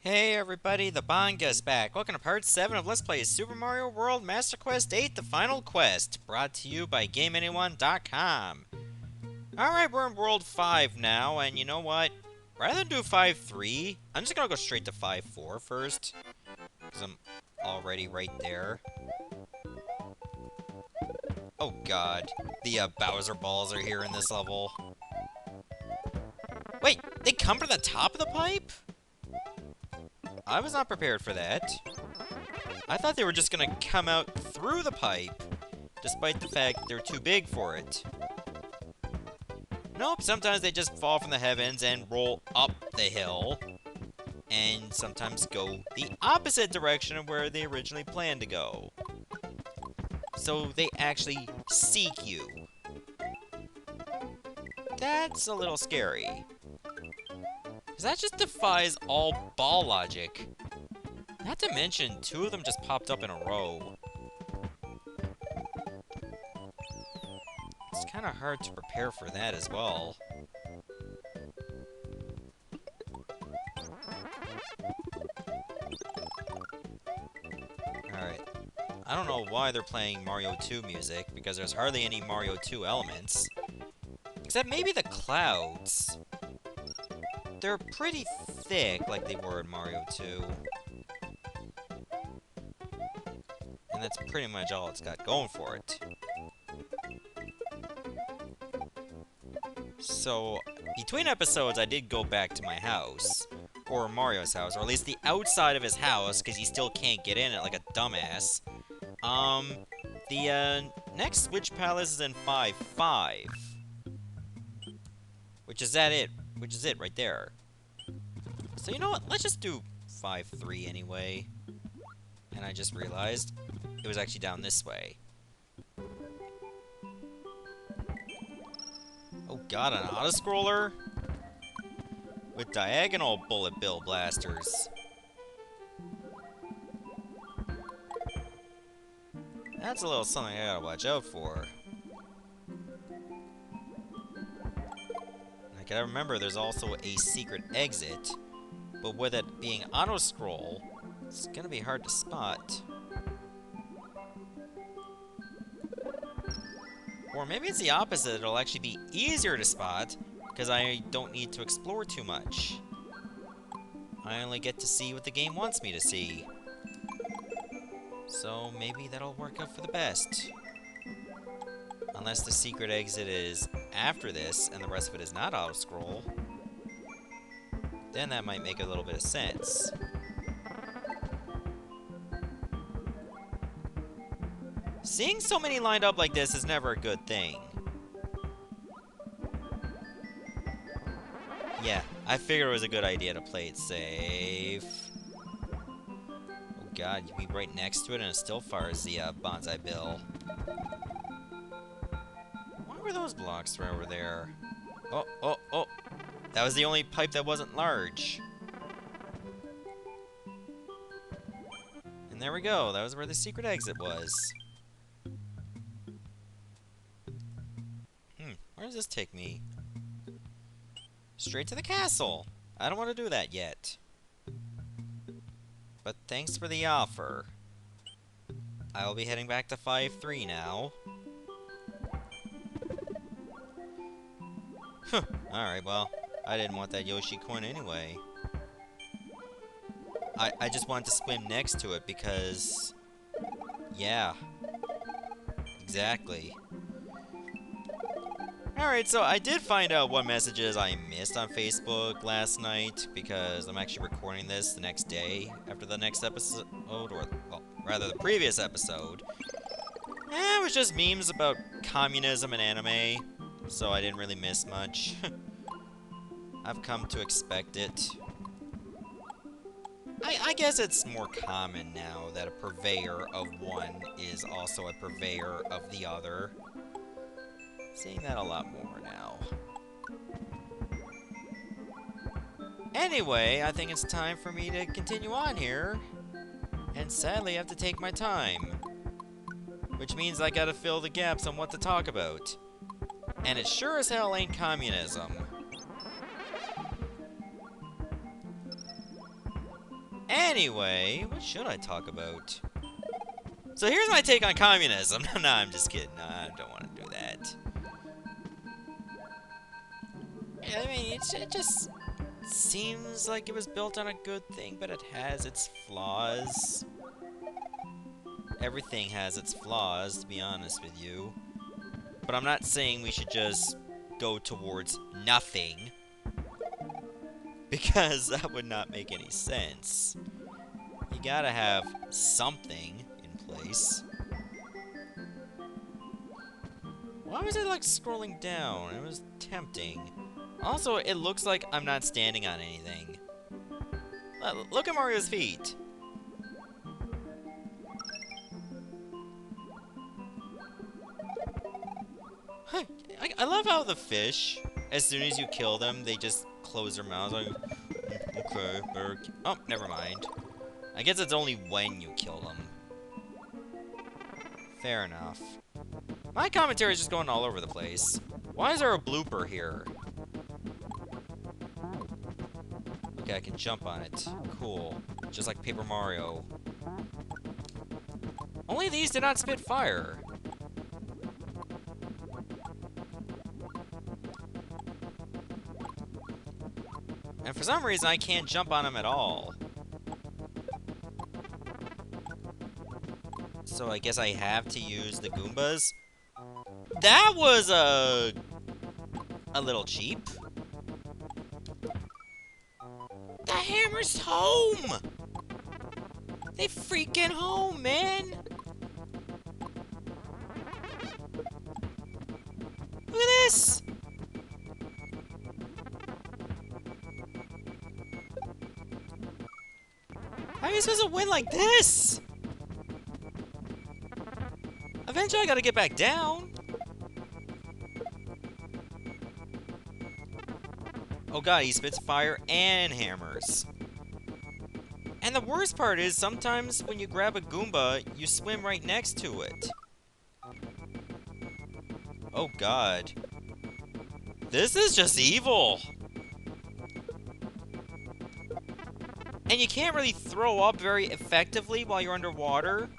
Hey everybody, the Bonga's back. Welcome to part 7 of Let's Play Super Mario World Master Quest 8, The Final Quest, brought to you by GameAnyone.com. Alright, we're in World 5 now, and you know what? Rather than do 5-3, I'm just gonna go straight to 5-4 first, because I'm already right there. Oh god, the Bowser balls are here in this level. Wait, they come from the top of the pipe? I was not prepared for that. I thought they were just gonna come out through the pipe, despite the fact they're too big for it. Nope, sometimes they just fall from the heavens and roll up the hill, and sometimes go the opposite direction of where they originally planned to go. So they actually seek you. That's a little scary. Because that just defies all ball logic. Not to mention, two of them just popped up in a row. It's kind of hard to prepare for that as well. Alright. I don't know why they're playing Mario 2 music, because there's hardly any Mario 2 elements. Except maybe the clouds. They're pretty thick, like they were in Mario 2. And that's pretty much all it's got going for it. So, between episodes, I did go back to my house. Or Mario's house, or at least the outside of his house, because he still can't get in it like a dumbass. The next Switch Palace is in 5-5. Which is it right there. So you know what, let's just do 5-3 anyway. And I just realized it was actually down this way. Oh god, an auto-scroller? With diagonal bullet bill blasters. That's a little something I gotta watch out for. I gotta remember there's also a secret exit, but with it being auto-scroll, it's gonna be hard to spot. Or maybe it's the opposite, it'll actually be easier to spot, because I don't need to explore too much. I only get to see what the game wants me to see. So maybe that'll work out for the best. Unless the secret exit is after this, and the rest of it is not auto-scroll. Then that might make a little bit of sense. Seeing so many lined up like this is never a good thing. Yeah, I figured it was a good idea to play it safe. Oh god, you'd be right next to it and it still fires the bonsai bill. Why were those blocks right over there? Oh, oh, oh! That was the only pipe that wasn't large. And there we go, that was where the secret exit was. Where does this take me? Straight to the castle! I don't want to do that yet. But thanks for the offer. I will be heading back to 5-3 now. Huh, alright, well, I didn't want that Yoshi coin anyway. I just wanted to swim next to it because... yeah. Exactly. Alright, so I did find out what messages I missed on Facebook last night, because I'm actually recording this the next day after the next episode, or, well, rather the previous episode. It was just memes about communism and anime, so I didn't really miss much. I've come to expect it. I guess it's more common now that a purveyor of one is also a purveyor of the other. Seeing that a lot more now. Anyway, I think it's time for me to continue on here. And sadly, I have to take my time. Which means I gotta fill the gaps on what to talk about. And it sure as hell ain't communism. Anyway, what should I talk about? So here's my take on communism. No, I'm just kidding. No, I don't want to do that. I mean, it just seems like it was built on a good thing, but it has its flaws. Everything has its flaws, to be honest with you. But I'm not saying we should just go towards nothing, because that would not make any sense. You gotta have something in place. Why was it like scrolling down? It was tempting. Also, it looks like I'm not standing on anything. Look at Mario's feet. Huh. I love how the fish, as soon as you kill them, they just close their mouths. Like, okay, oh, never mind. I guess it's only when you kill them. Fair enough. My commentary is just going all over the place. Why is there a blooper here? Okay, I can jump on it. Cool. Just like Paper Mario. Only these did not spit fire. And for some reason, I can't jump on them at all. So I guess I have to use the Goombas. That was a little cheap. The hammer's home! They freaking home, man! Look at this! How are you supposed to win like this? Eventually I gotta get back down. Oh god, he spits fire and hammers. And the worst part is, sometimes when you grab a Goomba, you swim right next to it. Oh god. This is just evil! And you can't really throw up very effectively while you're underwater.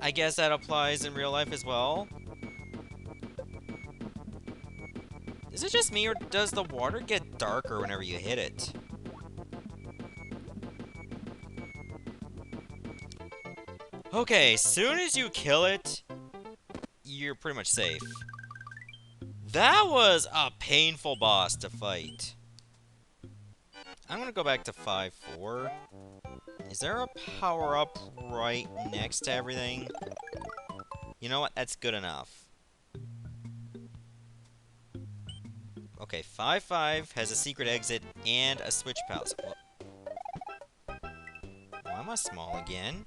I guess that applies in real life as well. Is it just me, or does the water get darker whenever you hit it? Okay, soon as you kill it, you're pretty much safe. That was a painful boss to fight. I'm gonna go back to 5-4. Is there a power-up right next to everything? You know what? That's good enough. Okay, 5-5 has a secret exit and a switch palace. Why am I small again?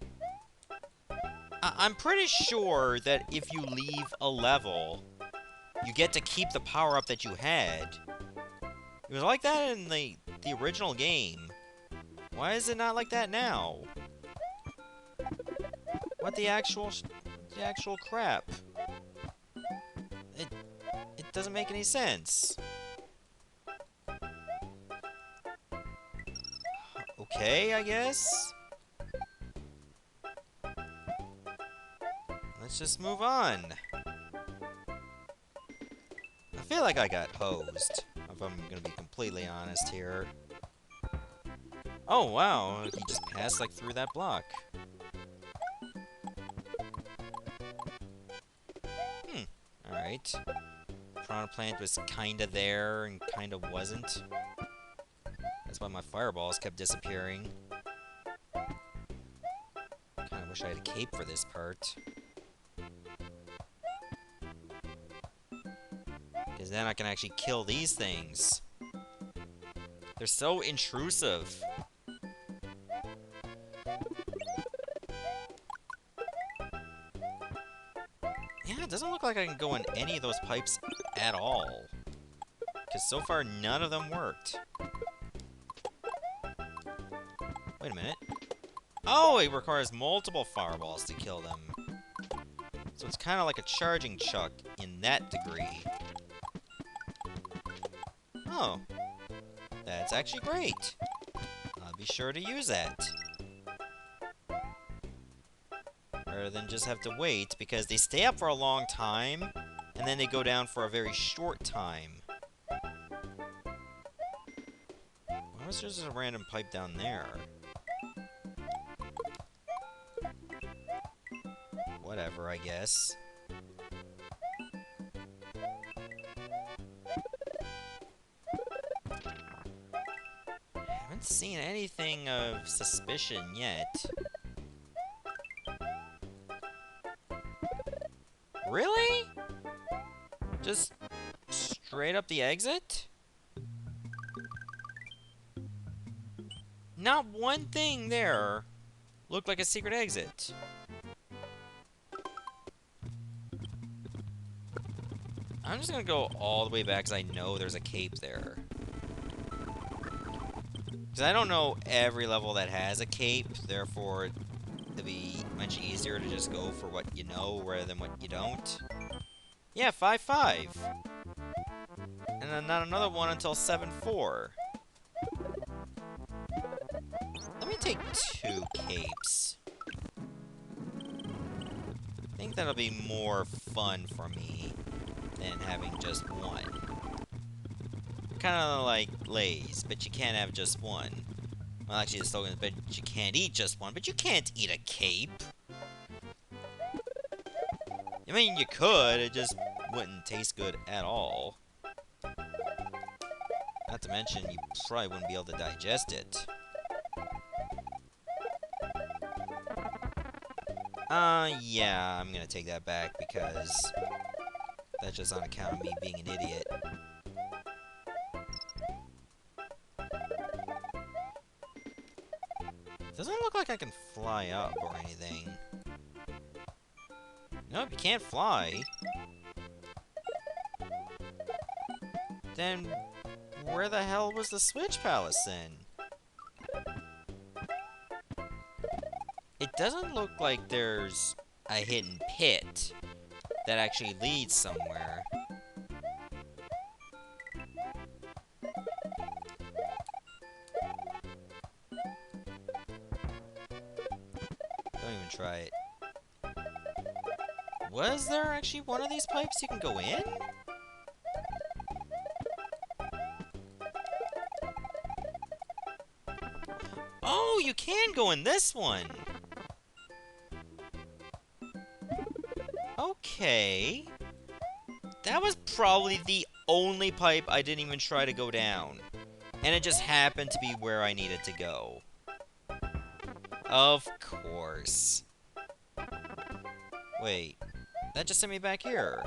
I'm pretty sure that if you leave a level, you get to keep the power-up that you had. It was like that in the original game. Why is it not like that now? What the actual crap? It doesn't make any sense. Okay, I guess. Let's just move on. I feel like I got hosed, if I'm gonna be completely honest here. Oh, wow, he just passed, like, through that block. Alright. Piranha Plant was kinda there and kinda wasn't. That's why my fireballs kept disappearing. Kinda wish I had a cape for this part. Because then I can actually kill these things. They're so intrusive. Yeah, it doesn't look like I can go in any of those pipes at all. Because so far, none of them worked. Wait a minute. Oh, it requires multiple fireballs to kill them. So it's kind of like a charging chuck in that degree. Oh. That's actually great. be sure to use that. Rather than just have to wait, because they stay up for a long time, and then they go down for a very short time. Why was there just a random pipe down there? Whatever, I guess. Haven't seen anything of suspicion yet. Really? Just straight up the exit? Not one thing there looked like a secret exit. I'm just gonna go all the way back because I know there's a cape there. Because I don't know every level that has a cape, therefore it'll be much easier to just go for what you know rather than what you don't. Yeah, 5-5. And then not another one until 7-4. Let me take 2 capes. I think that'll be more fun for me than having just one. Kind of like Lay's, but you can't have just one. Well, actually, the slogan is, but you can't eat just one, but you can't eat a cape. I mean, you could, it just wouldn't taste good at all. Not to mention, you probably wouldn't be able to digest it. Yeah, I'm gonna take that back because that's just on account of me being an idiot. Doesn't look like I can fly up or anything. Nope, you can't fly. Then, where the hell was the Switch Palace then? It doesn't look like there's a hidden pit that actually leads somewhere. Don't even try it. Was there actually one of these pipes you can go in? Oh, you can go in this one! Okay. That was probably the only pipe I didn't even try to go down. And it just happened to be where I needed to go. Of course. Wait. That just sent me back here.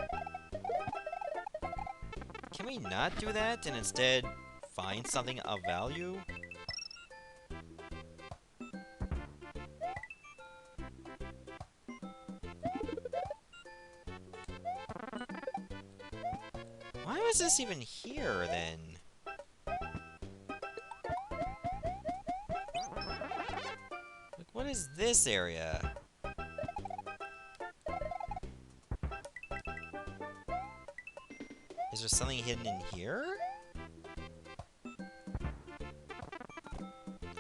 Can we not do that and instead find something of value? Why was this even here, then? Like, what is this area? Is there something hidden in here?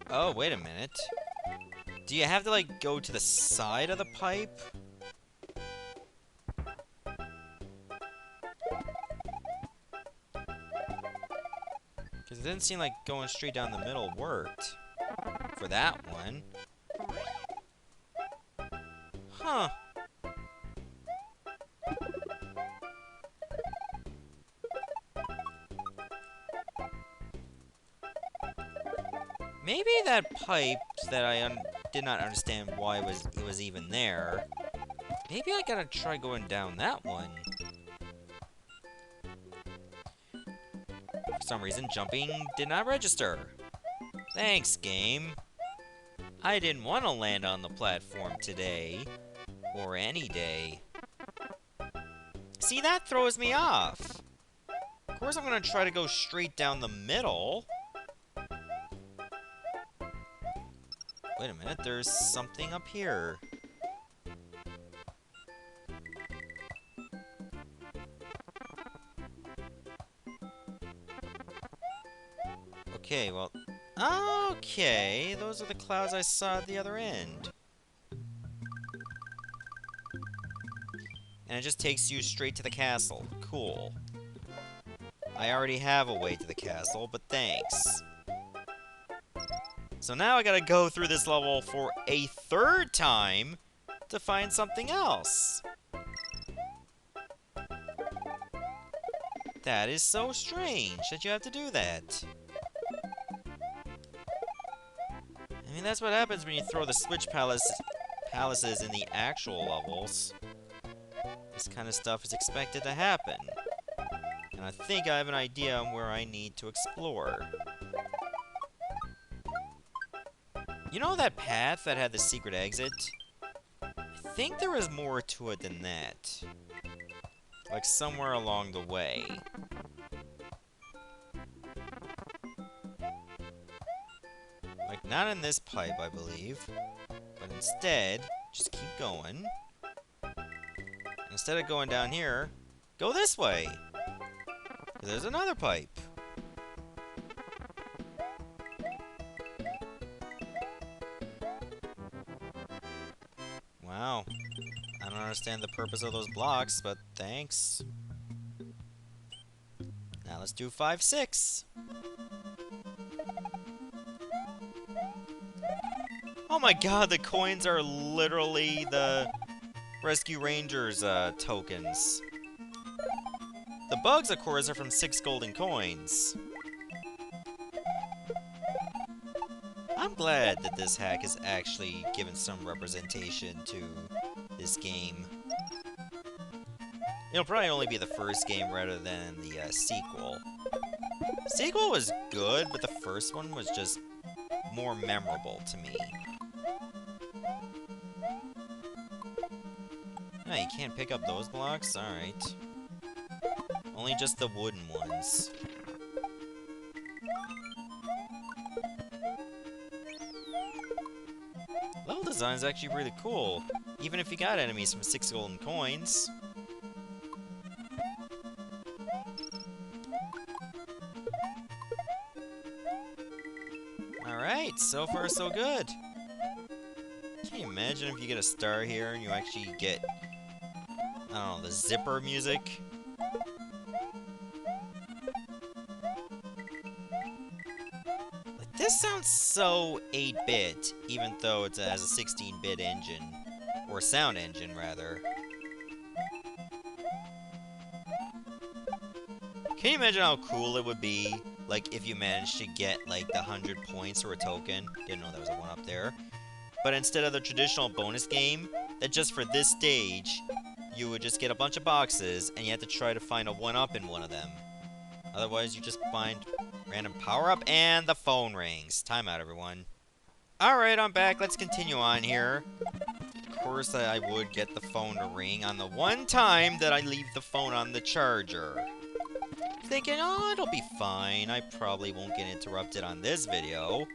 Oh, wait a minute. Do you have to, like, go to the side of the pipe? Because it didn't seem like going straight down the middle worked. For that one. Huh. Maybe that pipe that I did not understand why it was even there. Maybe I gotta try going down that one. For some reason, jumping did not register. Thanks, game. I didn't want to land on the platform today. Or any day. See, that throws me off. Of course I'm gonna try to go straight down the middle. Wait a minute, there's something up here. Okay, well, Okay, those are the clouds I saw at the other end. And it just takes you straight to the castle. Cool. I already have a way to the castle, but thanks. So now I gotta go through this level for a third time to find something else. That is so strange that you have to do that. I mean, that's what happens when you throw the switch palaces in the actual levels. This kind of stuff is expected to happen. And I think I have an idea on where I need to explore. You know that path that had the secret exit? I think there was more to it than that. Like somewhere along the way. Like not in this pipe, I believe. But instead, just keep going. Instead of going down here, go this way. There's another pipe. Wow. I don't understand the purpose of those blocks, but thanks. Now let's do 5, 6. Oh my god, the coins are literally the Rescue Rangers tokens. The bugs, of course, are from 6 golden coins. I'm glad that this hack is actually given some representation to this game. It'll probably only be the first game rather than the sequel. The sequel was good, but the first one was just more memorable to me. Oh, you can't pick up those blocks? Alright. Only just the wooden ones. Level design is actually really cool, even if you got enemies from 6 golden coins. Alright, so far so good. Can you imagine if you get a star here and you actually get, I don't know, the zipper music? Like, this sounds so 8-bit, even though it has a 16-bit engine. Or sound engine, rather. Can you imagine how cool it would be, like, if you managed to get, like, the 100 points or a token? Didn't know there was a one up there. But instead of the traditional bonus game, that just for this stage, you would just get a bunch of boxes, and you have to try to find a 1-up in one of them. Otherwise, you just find random power-up, and the phone rings. Time out, everyone. Alright, I'm back. Let's continue on here. Of course, I would get the phone to ring on the one time that I leave the phone on the charger. Thinking, oh, it'll be fine. I probably won't get interrupted on this video.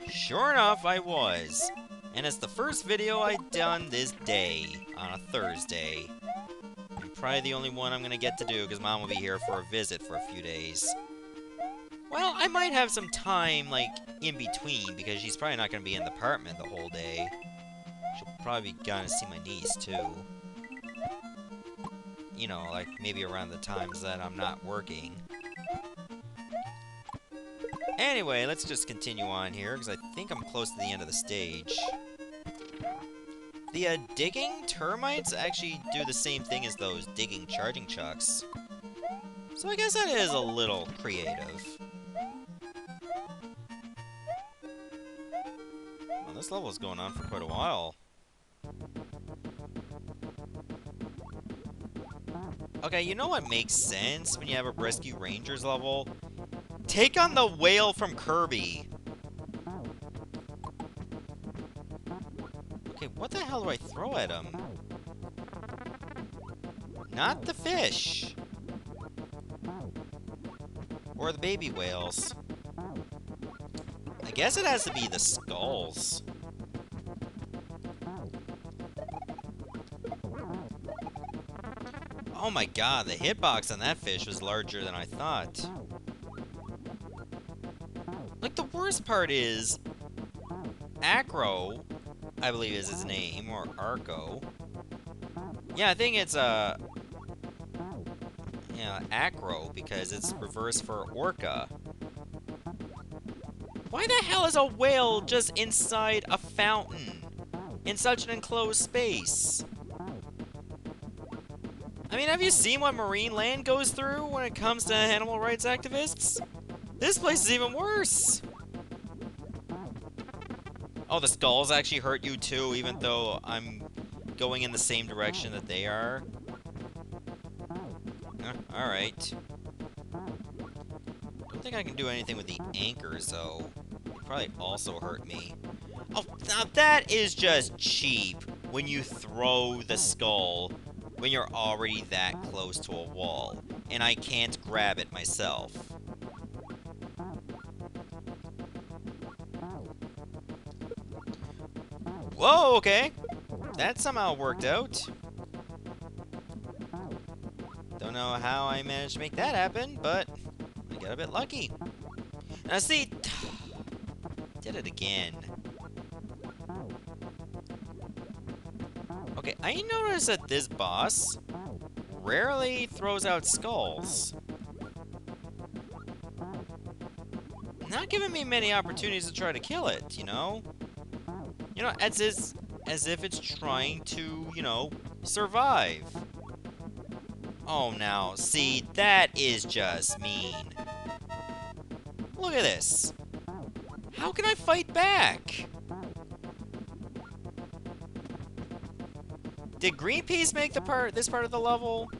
Sure enough, I was. And it's the first video I've done this day, on a Thursday. And probably the only one I'm gonna get to do, because Mom will be here for a visit for a few days. Well, I might have some time, like, in between, because she's probably not gonna be in the apartment the whole day. She'll probably be gonna see my niece, too. You know, like, maybe around the times that I'm not working. Anyway, let's just continue on here, because I think I'm close to the end of the stage. The digging termites actually do the same thing as those digging charging chucks. So I guess that is a little creative. Well, this level is going on for quite a while. Okay, you know what makes sense when you have a Rescue Rangers level? Take on the whale from Kirby! Okay, what the hell do I throw at him? Not the fish! Or the baby whales. I guess it has to be the skulls. Oh my god, the hitbox on that fish was larger than I thought. Like, the worst part is, Acro, I believe is his name, or Arco. Yeah, I think it's, yeah, Acro, because it's reversed for Orca. Why the hell is a whale just inside a fountain? In such an enclosed space? I mean, have you seen what marine land goes through when it comes to animal rights activists? This place is even worse! Oh, the skulls actually hurt you too, even though I'm going in the same direction that they are? Alright. Don't think I can do anything with the anchors, though. They probably also hurt me. Oh, now that is just cheap when you throw the skull when you're already that close to a wall, and I can't grab it myself. Whoa, okay. That somehow worked out. Don't know how I managed to make that happen, but I got a bit lucky. Now see, did it again. Okay, I noticed that this boss rarely throws out skulls. Not giving me many opportunities to try to kill it, you know? You know, as if it's trying to, you know, survive. Oh, now, see, that is just mean. Look at this. How can I fight back? Did Greenpeace make this part of the level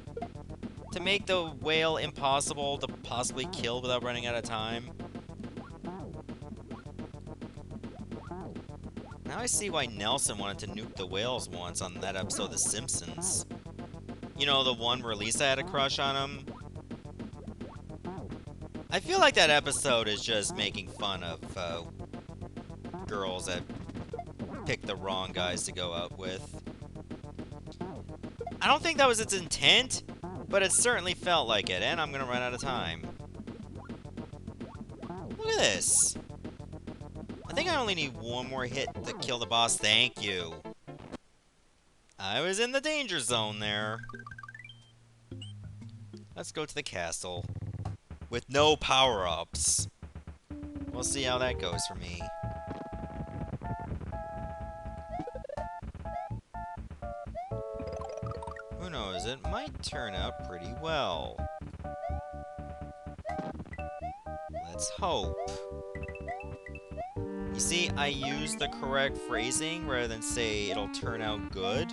to make the whale impossible to possibly kill without running out of time? Now I see why Nelson wanted to nuke the whales once on that episode of The Simpsons. You know, the one where Lisa had a crush on him? I feel like that episode is just making fun of girls that pick the wrong guys to go out with. I don't think that was its intent, but it certainly felt like it, and I'm gonna run out of time. Look at this. I think I only need one more hit to kill the boss. Thank you. I was in the danger zone there. Let's go to the castle. With no power-ups. We'll see how that goes for me. Who knows, it might turn out pretty well. Let's hope. You see, I used the correct phrasing rather than say it'll turn out good.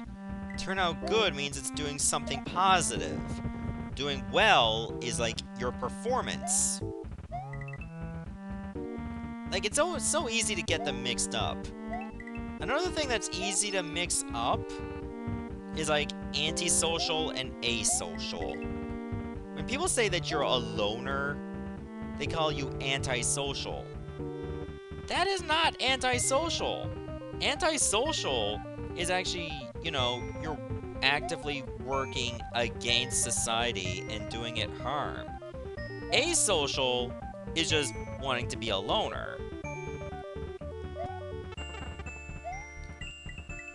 Turn out good means it's doing something positive. Doing well is like your performance. Like, it's so easy to get them mixed up. Another thing that's easy to mix up is like antisocial and asocial. When people say that you're a loner, they call you antisocial. That is not antisocial. Antisocial is actually, you know, you're actively working against society and doing it harm. Asocial is just wanting to be a loner.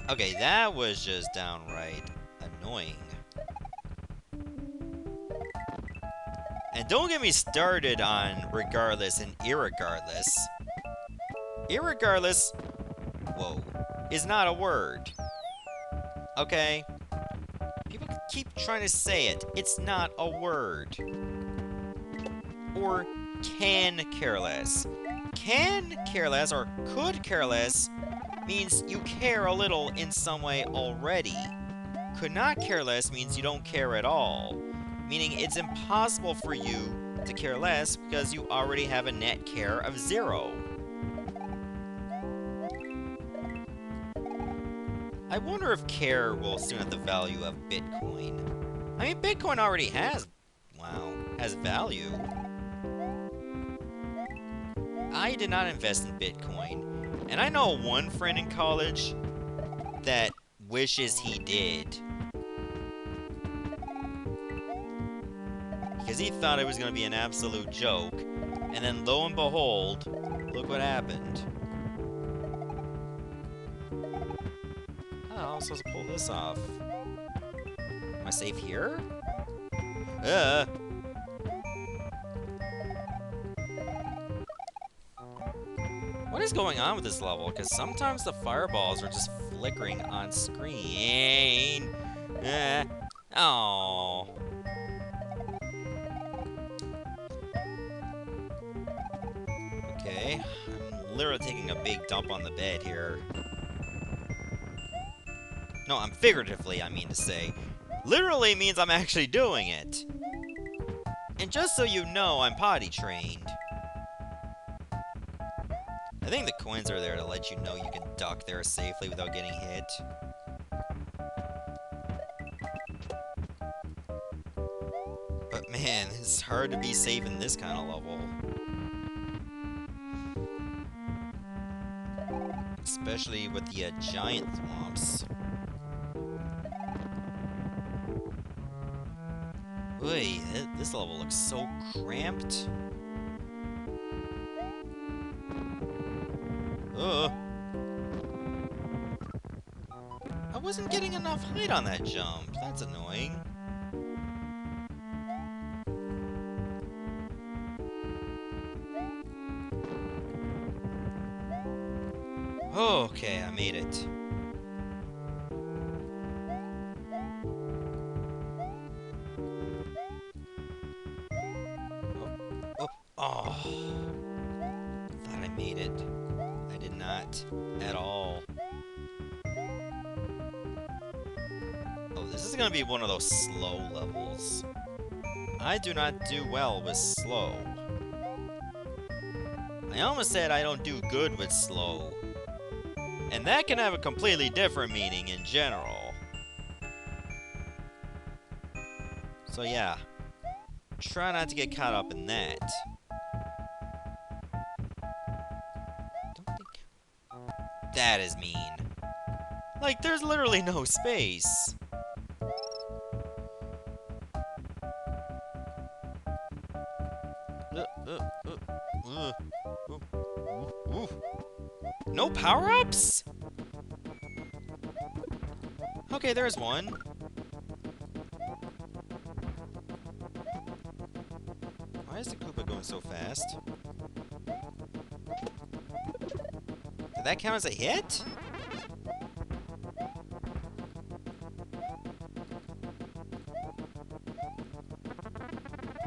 Okay, that was just downright annoying. And don't get me started on regardless and irregardless. Irregardless, whoa, is not a word. Okay? People keep trying to say it. It's not a word. Or can care less. Can care less or could care less means you care a little in some way already. Could not care less means you don't care at all. Meaning it's impossible for you to care less because you already have a net care of 0. I wonder if care will soon have the value of Bitcoin. I mean, Bitcoin already has, wow, has value. I did not invest in Bitcoin, and I know one friend in college that wishes he did. Because he thought it was going to be an absolute joke, and then lo and behold, Look what happened. How am I supposed to pull this off? Am I safe here? What is going on with this level? Because sometimes the fireballs are just flickering on screen. Oh. Okay. I'm literally taking a big dump on the bed here. No, I'm figuratively, I mean to say. Literally means I'm actually doing it. And just so you know, I'm potty trained. I think the coins are there to let you know you can duck there safely without getting hit. But man, it's hard to be safe in this kind of level. Especially with the giant thwomps. Oy, this level looks so cramped. Ugh. I wasn't getting enough height on that jump. That's annoying. Okay, I made it. Oh. Thought I made it. I did not. At all. Oh, this is gonna be one of those slow levels. I do not do well with slow. I almost said I don't do good with slow. And that can have a completely different meaning in general. So yeah. Try not to get caught up in that. That is mean. Like, there's literally no space. No power-ups? Okay, there's one. Why is the Koopa going so fast? Did that count as a hit?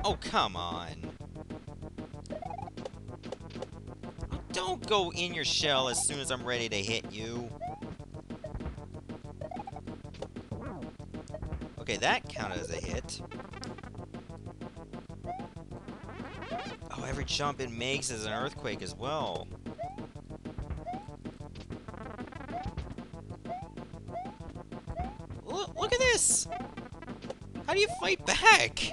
Oh, come on. Don't go in your shell as soon as I'm ready to hit you. Okay, that counted as a hit. Oh, every jump it makes is an earthquake as well. Look at this! How do you fight back?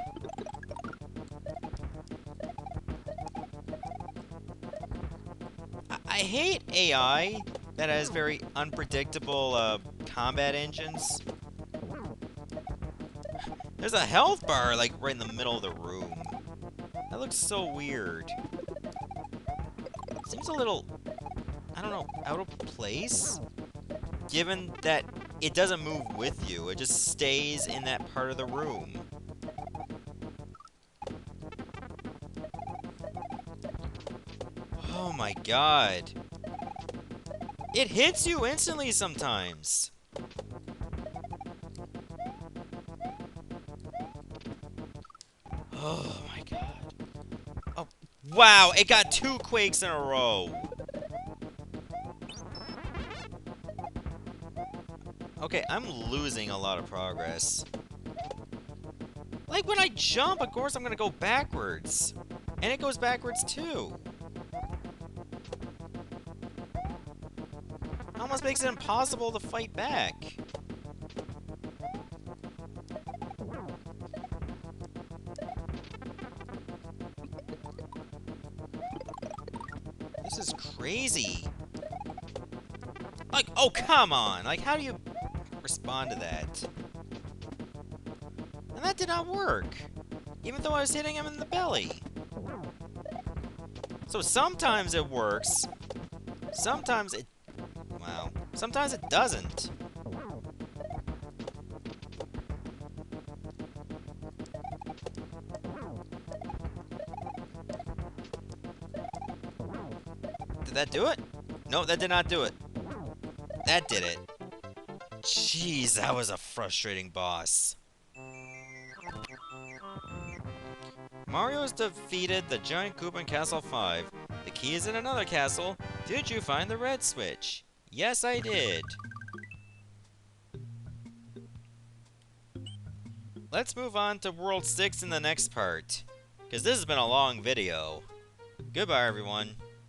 I hate AI that has very unpredictable combat engines. There's a health bar, like, right in the middle of the room. That looks so weird. Seems a little, I don't know, out of place? Given that it doesn't move with you, it just stays in that part of the room. Oh my god. It hits you instantly sometimes. Oh my god. Oh, wow, it got 2 quakes in a row. Okay, I'm losing a lot of progress. Like, when I jump, of course I'm gonna go backwards. And it goes backwards, too. Almost makes it impossible to fight back. This is crazy. Like, oh, come on. Like, how do you respond to that? And that did not work. Even though I was hitting him in the belly. So sometimes it works. Sometimes it... Wow. Sometimes it doesn't. Did that do it? No, that did not do it. That did it. Jeez, that was a frustrating boss. Mario's defeated the giant Koopa in Castle 5. The key is in another castle. Did you find the red switch? Yes, I did. Let's move on to World 6 in the next part, because this has been a long video. Goodbye, everyone.